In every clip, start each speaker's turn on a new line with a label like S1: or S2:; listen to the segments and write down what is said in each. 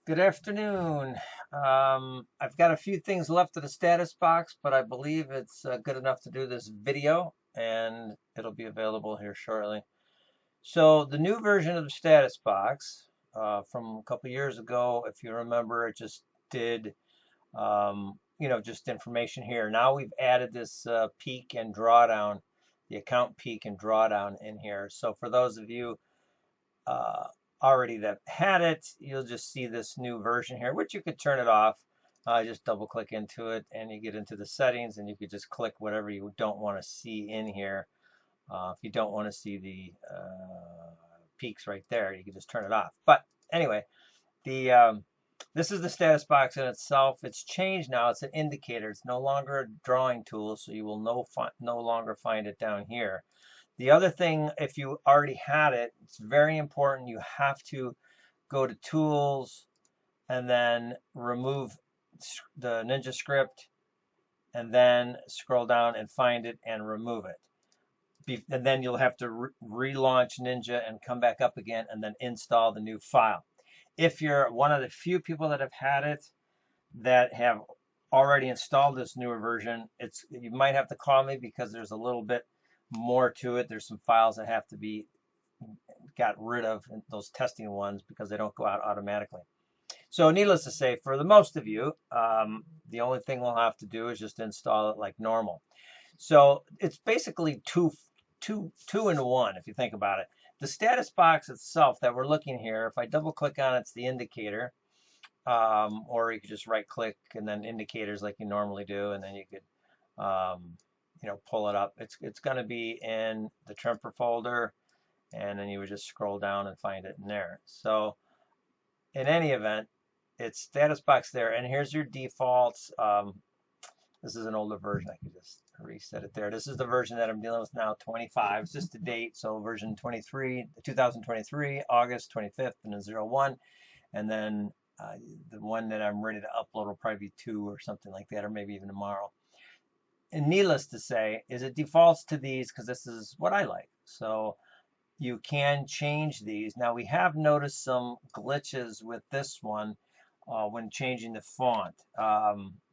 S1: Good afternoon. I've got a few things left of the status box, but I believe it's good enough to do this video, and it'll be available here shortly. So the new version of the status box from a couple years ago, if you remember, it just did, just information here. Now we've added this peak and drawdown, the account peak and drawdown in here. So for those of you uh, already that had it, you'll just see this new version here, which you could turn it off. Just double click into it and you get into the settings, and you could just click whatever you don't want to see in here. If you don't want to see the peaks right there, you can just turn it off. But anyway, the this is the status box in itself. It's changed now. It's an indicator. It's no longer a drawing tool, so you will no longer find it down here. The other thing, if you already had it, it's very important. You have to go to Tools and then remove the Ninja script, and then scroll down and find it and remove it. And then you'll have to relaunch Ninja and come back up again and then install the new file. If you're one of the few people that have had it that have already installed this newer version, you might have to call me because there's a little bit more to it. There's some files that have to be got rid of, those testing ones, because they don't go out automatically. So needless to say, for the most of you, the only thing we'll have to do is just install it like normal. So it's basically two in one, if you think about it. The status box itself that we're looking here, if I double click on it, it's the indicator. Or you could just right click and then indicators like you normally do, and then you could pull it up. It's going to be in the Tremper folder, and then you would just scroll down and find it in there. So in any event, it's status box there, and here's your defaults. This is an older version. I could just reset it there. This is the version that I'm dealing with now, 25. It's just the date, so version 23, 2023, August 25th, and then 01. And then the one that I'm ready to upload will probably be 2 or something like that, or maybe even tomorrow. And needless to say, is it defaults to these because this is what I like. So you can change these. Now we have noticed some glitches with this one when changing the font.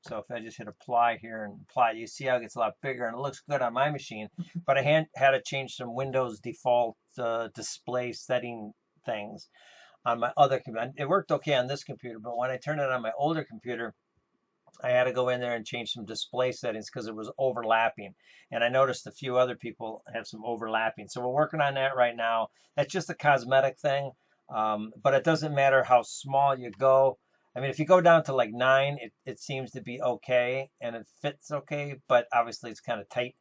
S1: So if I just hit apply here and apply, you see how it gets a lot bigger, and it looks good on my machine, but I had to change some Windows default display setting things on my other computer. It worked okay on this computer, but when I turned it on my older computer, I had to go in there and change some display settings because it was overlapping. And I noticed a few other people have some overlapping. So we're working on that right now. That's just a cosmetic thing. But it doesn't matter how small you go. I mean, if you go down to like 9, it seems to be okay and it fits okay, but obviously it's kind of tight.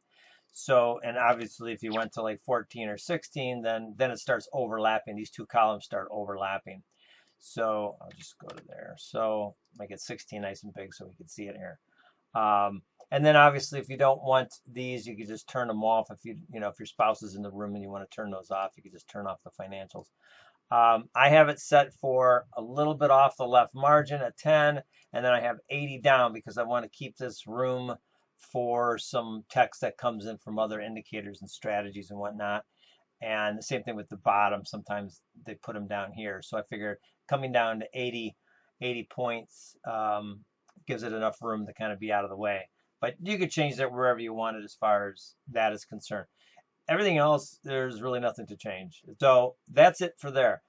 S1: So, and obviously if you went to like 14 or 16, then it starts overlapping. These two columns start overlapping. So I'll just go to there. So make it 16 nice and big so we can see it here. And then obviously if you don't want these, you can just turn them off. If if your spouse is in the room and you want to turn those off, you can just turn off the financials. I have it set for a little bit off the left margin at 10, and then I have 80 down because I want to keep this room for some text that comes in from other indicators and strategies and whatnot. And the same thing with the bottom. Sometimes they put them down here. So I figure coming down to 80 points gives it enough room to kind of be out of the way. But you could change that wherever you want it as far as that is concerned. Everything else, there's really nothing to change. So that's it for there.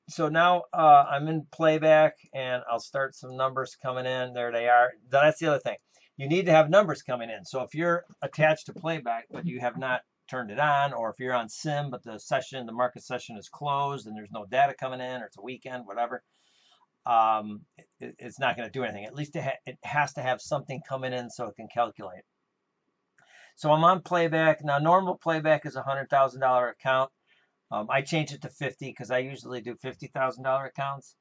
S1: So now I'm in playback, and I'll start some numbers coming in. There they are. That's the other thing. You need to have numbers coming in. So if you're attached to playback, but you have not turned it on, or if you're on sim, but the market session is closed and there's no data coming in, or it's a weekend, whatever, it's not going to do anything. At least it has to have something coming in so it can calculate. So I'm on playback. Now, normal playback is a $100,000 account. I changed it to 50 because I usually do $50,000 accounts.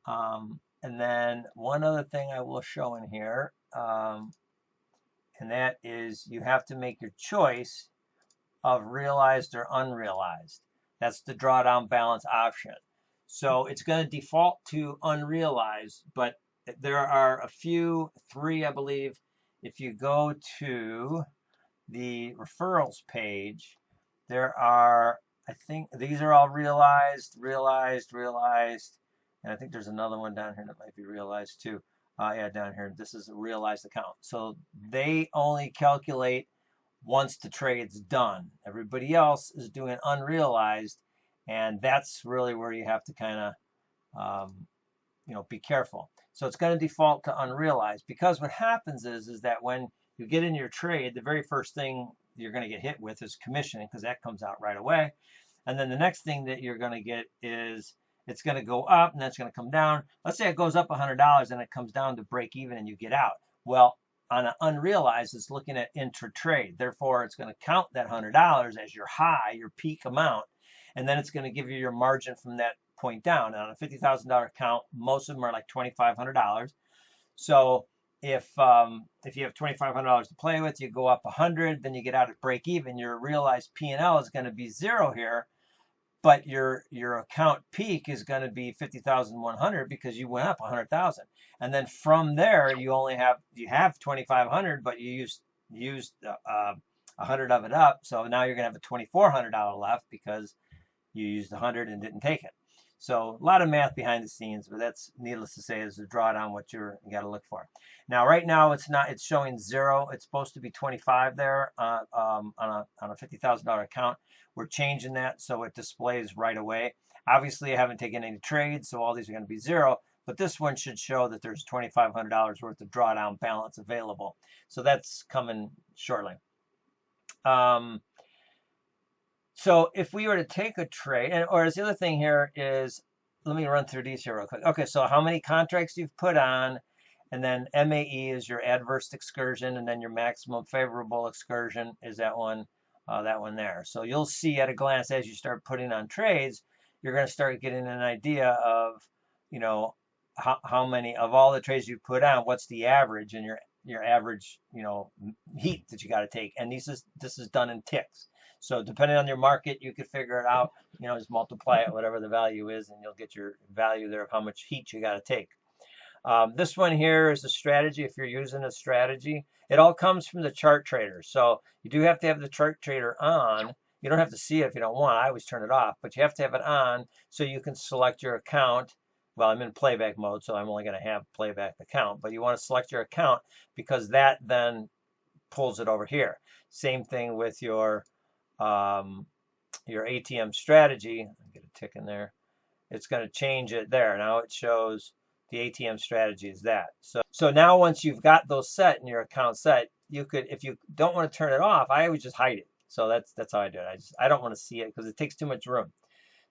S1: And then one other thing I will show in here, and that is you have to make your choice of realized or unrealized. That's the drawdown balance option. So it's going to default to unrealized, but there are a few, 3 I believe. If you go to the referrals page, there are, I think these are all realized, realized, realized, And I think there's another one down here that might be realized too. Yeah, down here, this is a realized account. So they only calculate once the trade's done. Everybody else is doing unrealized, and that's really where you have to kind of be careful. So it's going to default to unrealized, because what happens is that when you get in your trade, the very first thing you're going to get hit with is commission, because that comes out right away. And then the next thing that you're going to get is it's going to go up and then it's going to come down. Let's say it goes up $100 and it comes down to break even and you get out. Well, on an unrealized, it's looking at intra-trade. Therefore, it's going to count that $100 as your high, your peak amount, and then it's going to give you your margin from that point down. And on a $50,000 account, most of them are like $2,500. So if you have $2,500 to play with, you go up 100, then you get out at break even. Your realized P&L is going to be zero here, but your account peak is going to be 50,100 because you went up 100,000. And then from there, you have 2,500, but you used 100 of it up. So now you're going to have a $2,400 left because you used 100 and didn't take it. So a lot of math behind the scenes, but that's, needless to say, is a drawdown what you got to look for. Now, right now it's showing zero. It's supposed to be 25 there on a $50,000 account. We're changing that so it displays right away. Obviously, I haven't taken any trades, so all these are going to be zero. But this one should show that there's $2,500 worth of drawdown balance available. So that's coming shortly. So if we were to take a trade, or the other thing here is, let me run through these here real quick. Okay, so how many contracts you've put on, and then MAE is your adverse excursion, and then your maximum favorable excursion is that one there. So you'll see at a glance as you start putting on trades, you're going to start getting an idea of, how many of all the trades you put on, what's the average, and your average, heat that you got to take. And this is done in ticks. So depending on your market, you could figure it out, just multiply it, whatever the value is, and you'll get your value there of how much heat you got to take. This one here is a strategy. If you're using a strategy, it all comes from the chart trader. So you do have to have the chart trader on. You don't have to see it if you don't want. I always turn it off, but you have to have it on so you can select your account. Well, I'm in playback mode, so I'm only going to have playback account, but you want to select your account because that then pulls it over here. Same thing with your ATM strategy. I'll get a tick in there. It's going to change it there. Now it shows the ATM strategy is that. So now once you've got those set in your account set, you could, if you don't want to turn it off, I always just hide it. So that's how I do it. I don't want to see it because it takes too much room.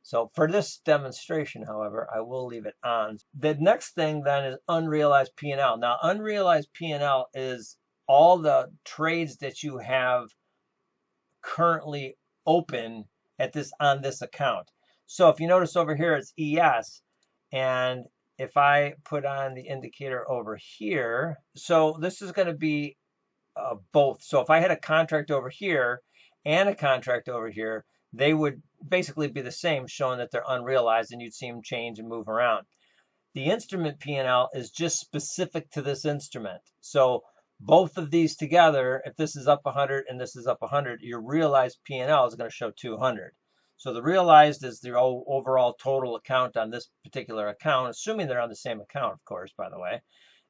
S1: So for this demonstration, however, I will leave it on. The next thing then is unrealized P&L. Now, unrealized P&L is all the trades that you have currently open on this account. So if you notice over here, it's ES. And if I put on the indicator over here, so this is going to be both. So if I had a contract over here and a contract over here, they would basically be the same, showing that they're unrealized, and you'd see them change and move around. The instrument P&L is just specific to this instrument. So both of these together, if this is up 100 and this is up 100, your realized P&L is going to show 200. So the realized is the overall total account on this particular account, assuming they're on the same account, of course, by the way.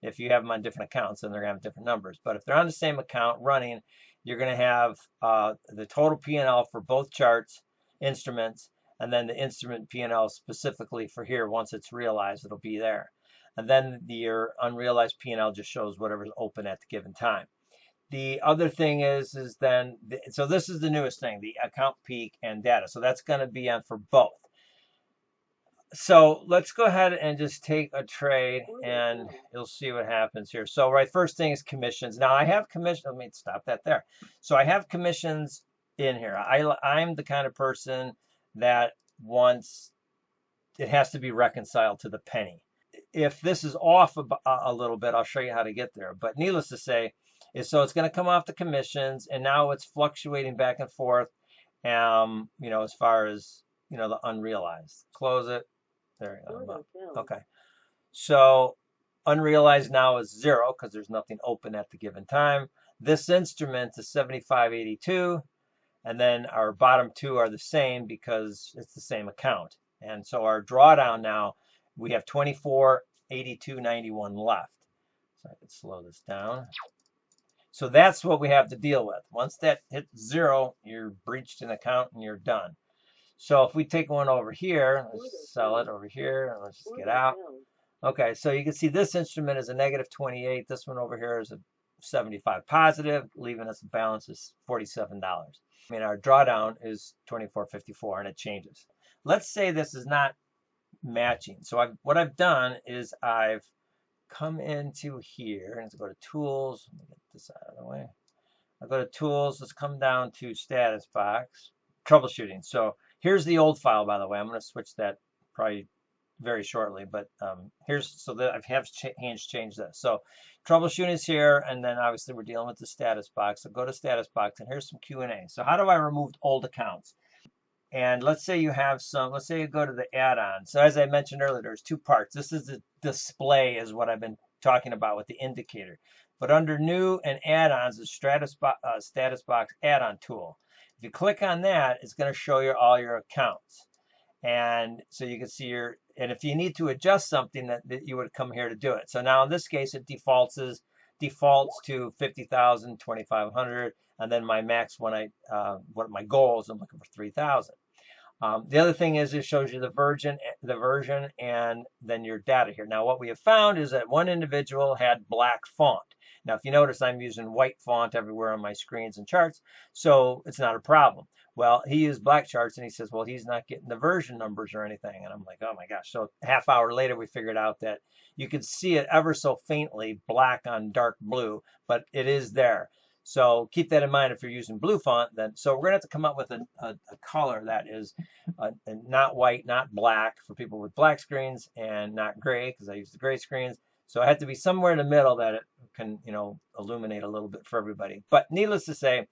S1: If you have them on different accounts, then they're going to have different numbers. But if they're on the same account running, you're going to have the total P&L for both charts, instruments, and then the instrument P&L specifically for here. Once it's realized, it'll be there. And then your unrealized P&L just shows whatever's open at the given time. The other thing is then, so this is the newest thing, the account peak and data. So that's going to be on for both. So let's go ahead and just take a trade and you'll see what happens here. So first thing is commissions. Now I have commission. Let me stop that there. So I have commissions in here. I'm the kind of person that wants, it has to be reconciled to the penny. If this is off a little bit, I'll show you how to get there. But needless to say, so it's going to come off the commissions, and now it's fluctuating back and forth, as far as, the unrealized. Close it. There you go. Okay. So unrealized now is 0 because there's nothing open at the given time. This instrument is 75.82, and then our bottom two are the same because it's the same account. And so our drawdown now We have 2482.91 left. So I can slow this down. So that's what we have to deal with. Once that hits zero, you're breached an account and you're done. So if we take one over here, let's sell it over here, and let's just get out. Okay, so you can see this instrument is a negative 28. This one over here is a 75 positive, leaving us a balance of $47. I mean, our drawdown is 24.54, and it changes. Let's say this is not matching. So what I've done is I've come into here, and let's go to Tools. Let me get this out of the way. I'll go to Tools. Let's come down to Status Box, Troubleshooting. So here's the old file, by the way. I'm going to switch that probably very shortly, but so that I have changed this. So troubleshooting is here, and then obviously we're dealing with the status box. So go to status box, and here's some Q&A. So how do I remove old accounts? And let's say you have let's say you go to the add-on. So as I mentioned earlier, there's two parts. This is the display is what I've been talking about with the indicator. But under new and add-ons, the status box add-on tool. If you click on that, it's going to show you all your accounts. And so you can see and if you need to adjust something, that you would come here to do it. So now in this case, it defaults to 50,000, 2,500, and then my max what my goal is, I'm looking for 3,000. The other thing is it shows you the version, and then your data here. Now what we have found is that one individual had black font. Now, if you notice, I'm using white font everywhere on my screens and charts, so it's not a problem. Well, he used black charts, and he says, well, he's not getting the version numbers or anything. And I'm like, oh my gosh. So a half hour later, we figured out that you could see it ever so faintly, black on dark blue, but it is there. So keep that in mind if you're using blue font. So we're going to have to come up with a color that is not white, not black for people with black screens, and not gray because I use the gray screens. So I have to be somewhere in the middle that it can, illuminate a little bit for everybody. But needless to say,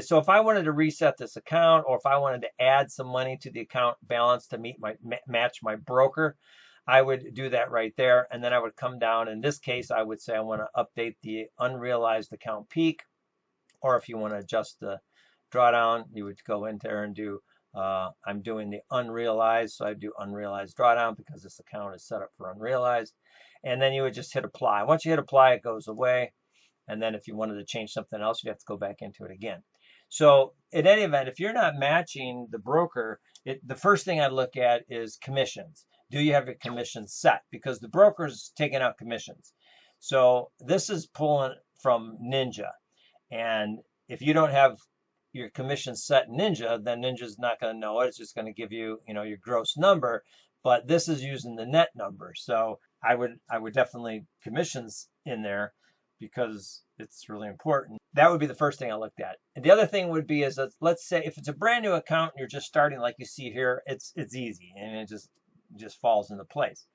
S1: so if I wanted to reset this account, or if I wanted to add some money to the account balance to match my broker, I would do that right there. And then I would come down. In this case, I would say I want to update the unrealized account peak. Or if you want to adjust the drawdown, you would go in there and do, I'm doing the unrealized, so I do unrealized drawdown because this account is set up for unrealized. And then you would just hit apply. Once you hit apply, it goes away. And then if you wanted to change something else, you'd have to go back into it again. So in any event, if you're not matching the broker, the first thing I look at is commissions. Do you have your commissions set? Because the broker's taking out commissions. So this is pulling from Ninja. And if you don't have your commission set in Ninja, then Ninja's not going to know it. It's just going to give you, your gross number. But this is using the net number. So I would definitely commissions in there because it's really important. That would be the first thing I looked at. And the other thing would be is that, let's say if it's a brand new account and you're just starting, like you see here, it's easy and it just falls into place.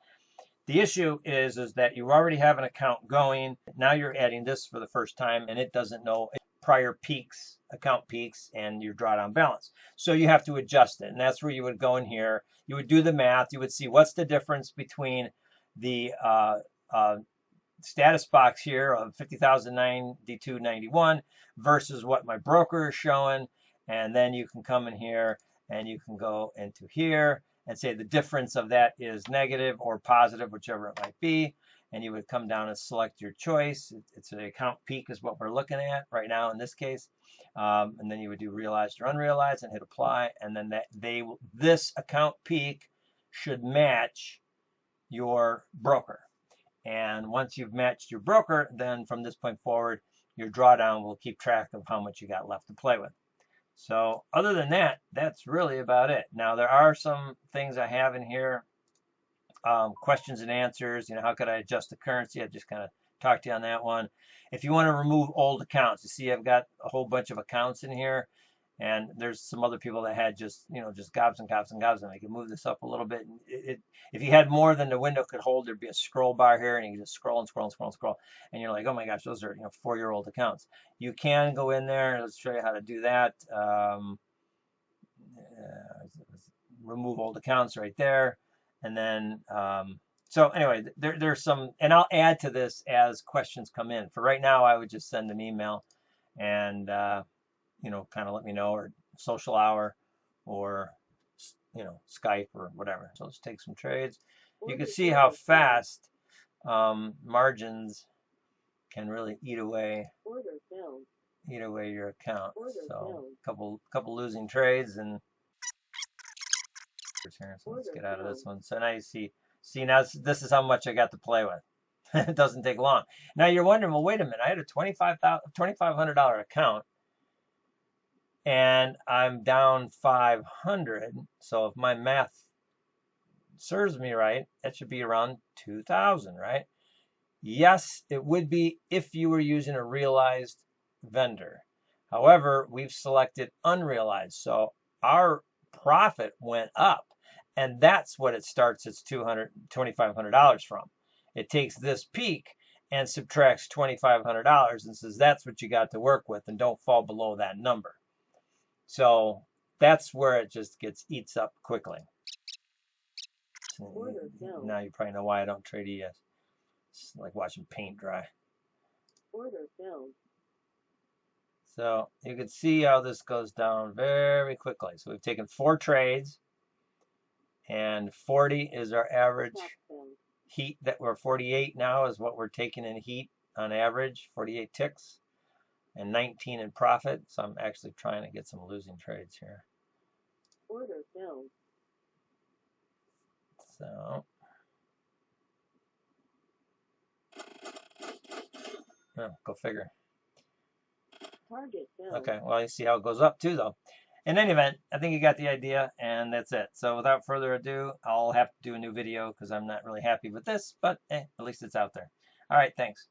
S1: The issue is that you already have an account going. Now you're adding this for the first time, and it doesn't know prior peaks, account peaks, and your drawdown balance. So you have to adjust it, and that's where you would go in here. You would do the math. You would see what's the difference between the status box here of 50,092.91 versus what my broker is showing, and then you can come in here and you can go into here and say the difference of that is negative or positive, whichever it might be. And you would come down and select your choice. It's an account peak is what we're looking at right now in this case. And then you would do realized or unrealized and hit apply. And then this account peak should match your broker. And once you've matched your broker, then from this point forward, your drawdown will keep track of how much you got left to play with. So other than that, that's really about it. Now, there are some things I have in here, questions and answers. How could I adjust the currency? I just kind of talked to you on that one. If you want to remove old accounts, you see I've got a whole bunch of accounts in here. And there's some other people that had just gobs and gobs and gobs. And I can move this up a little bit. If you had more than the window could hold, there'd be a scroll bar here, and you can just scroll and scroll and scroll and scroll. And you're like, oh my gosh, those are 4-year-old accounts. You can go in there. Let's show you how to do that. Remove old accounts right there. And then, so anyway, there's some, and I'll add to this as questions come in. For right now, I would just send an email and, kind of let me know, or social hour, or, Skype or whatever. So let's take some trades. you can see how fast margins can really eat away your account. So couple losing trades, and so let's get out of this one. So now you see now this is how much I got to play with. It doesn't take long. Now you're wondering, well, wait a minute, I had a $2,500 account and I'm down 500. So if my math serves me right, that should be around 2,000, right? Yes, it would be if you were using a realized vendor. However, we've selected unrealized, so our profit went up, and that's what it starts its $2,500 from. It takes this peak and subtracts $2,500 and says that's what you got to work with, and don't fall below that number. So that's where it just eats up quickly. So now you probably know why I don't trade ES. It's like watching paint dry. So you can see how this goes down very quickly. So we've taken 4 trades, and 40 is our average heat that we're 48 now is what we're taking in heat on average, 48 ticks, and 19 in profit. So I'm actually trying to get some losing trades here. So oh, go figure. Okay, well, you see how it goes up too, though. In any event, I think you got the idea, and that's it. So without further ado, I'll have to do a new video because I'm not really happy with this, but at least it's out there. All right, thanks.